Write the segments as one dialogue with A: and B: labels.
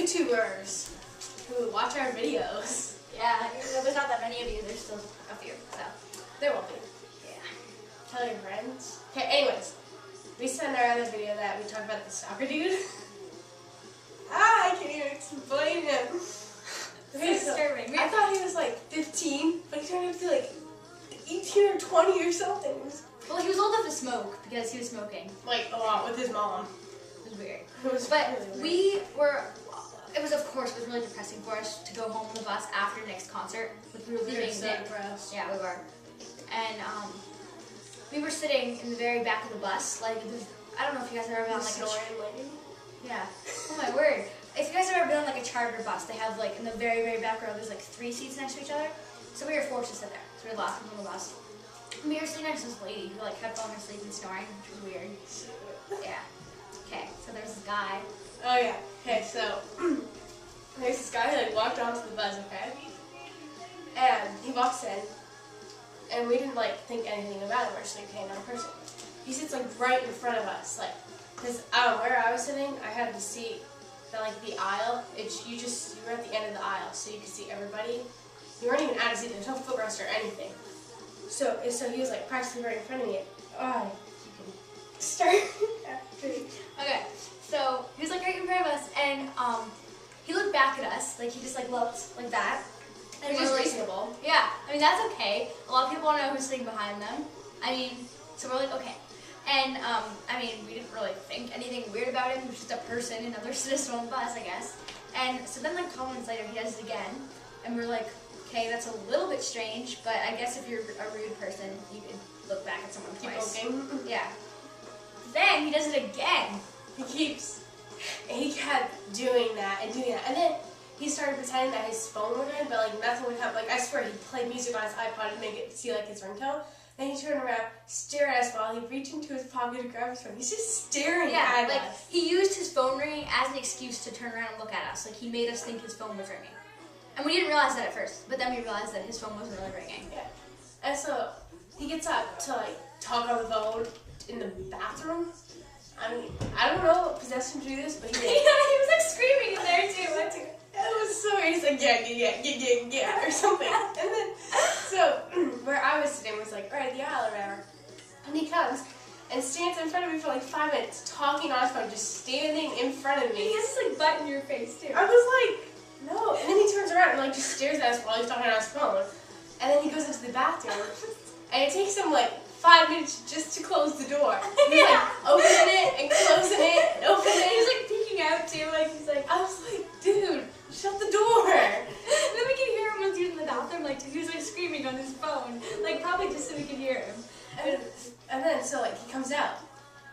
A: YouTubers who watch our videos.
B: Yeah, there's not that many of you. There's still a few, so.
A: There will be.
B: Yeah.
A: Tell your friends. Okay, anyways. We said in our other video that we talked about the soccer dude. I can't even explain him. Okay,
B: It's disturbing.
A: I thought he was like 15, but he turned out to be like 18 or 20 or something.
B: Well, he was old enough to smoke because he was smoking.
A: Like a lot with his mom.
B: It was weird.
A: It was
B: But
A: really weird.
B: it was really depressing for us to go home on the bus after Nick's concert. Like we were
A: We
B: leaving
A: were so
B: Nick.
A: depressed.
B: Yeah, we were. And we were sitting in the very back of the bus. Like, I don't know if you guys have ever been on like
A: snoring lady.
B: Yeah. Oh my word. If you guys have ever been on like a charter bus, they have like in the very, very back row, there's like 3 seats next to each other. So we were forced to sit there. So we were the last ones on the bus. And we were sitting next to this lady who like kept falling asleep and snoring, which was weird. Yeah. Okay, so there's this guy.
A: Oh yeah. Okay, so there's this guy who like walked onto the bus, okay? And he walks in, and we didn't like think anything about it. We're just like, okay, another person. He sits like right in front of us, like, cause where I was sitting, I had the seat that like the aisle. You were at the end of the aisle, so you could see everybody. You weren't even at a seat. There's no footrest or anything. So he was like practically right in front of me. Oh, you can start.
B: Okay, so he was like right in front of us, and he looked back at us, like he just like looked like that. And
A: Which
B: we
A: is
B: were like,
A: reasonable.
B: yeah, I mean that's okay. A lot of people want to know who's sitting behind them. I mean, so we're like okay. And I mean, we didn't really think anything weird about him. He was just a person, another citizen on the bus, I guess. And so then like a couple minutes later, he does it again, and we're like, okay, that's a little bit strange, but I guess if you're a rude person, you could look back at someone twice.
A: Keep looking.
B: Yeah. Then he does it again.
A: He kept doing that, and then he started pretending that his phone would ring, but like nothing would happen. Like I swear, he played music on his iPod to make it see like his ringtone. Then he turned around, stared at us while he reached into his pocket to grab his phone. He's just staring at
B: like
A: us.
B: he used his phone ringing as an excuse to turn around and look at us. Like he made us think his phone was ringing. And we didn't realize that at first, but then we realized that his phone wasn't really ringing.
A: Yeah. And so he gets up to like talk on the phone in the bathroom. I mean, I don't know what possessed him to do this, but he did.
B: Yeah, he was like screaming in there too.
A: It was so weird. He's like, yeah, or something. And then, so, where I was sitting was like, right at the aisle or whatever. And he comes and stands in front of me for like 5 minutes, talking on his phone, just standing in front of me.
B: He has this like butt in your face too.
A: I was like, no. And then he turns around and like just stares at us while he's talking on his phone. And then he goes into the bathroom. And it takes him like 5 minutes just to close the door. He's like opening it and closing it and opening it.
B: He's like peeking out too, like he's like,
A: I was like, dude, shut the door.
B: And then we could hear him once he was in the bathroom, like he was like screaming on his phone, like probably just so we could hear him.
A: And then so like he comes out,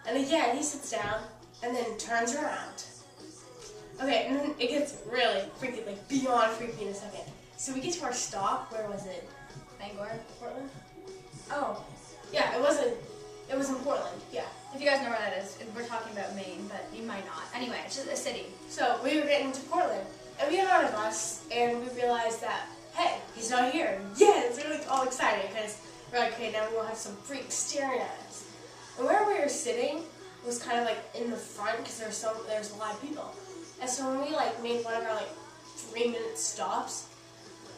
A: and again he sits down, and then turns around. Okay, and then it gets really freaky, like beyond freaky in a second. So we get to our stop. Where was it?
B: Bangor?
A: Portland? Oh, yeah, it was in Portland, yeah.
B: If you guys know where that is, we're talking about Maine, but you might not. Anyway, it's just a city.
A: So we were getting to Portland, and we got on a bus, and we realized that, hey, he's not here. Yes, we're like all excited, because we're like, okay, now we won't have some freak staring at us. And where we were sitting was kind of like in the front, because there's a lot of people. And so when we like made one of our like 3-minute stops,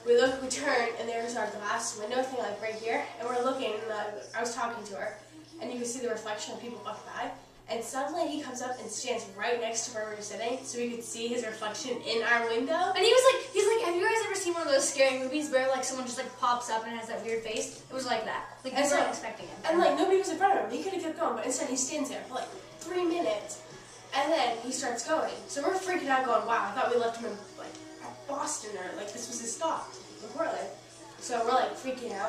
A: we turn, and there's our glass window thing like right here, and we're looking, and I was talking to her, and you can see the reflection of people walking by, and suddenly he comes up and stands right next to where we were sitting, so we could see his reflection in our window.
B: And he's like, have you guys ever seen one of those scary movies where like someone just like pops up and has that weird face? It was like that. Like we weren't expecting it.
A: And like nobody was in front of him. He could have kept going, but instead he stands there for like 3 minutes, and then he starts going. So we're freaking out, going, wow, I thought we left him in like Boston, or like this was his stop in Portland. So we're like freaking out.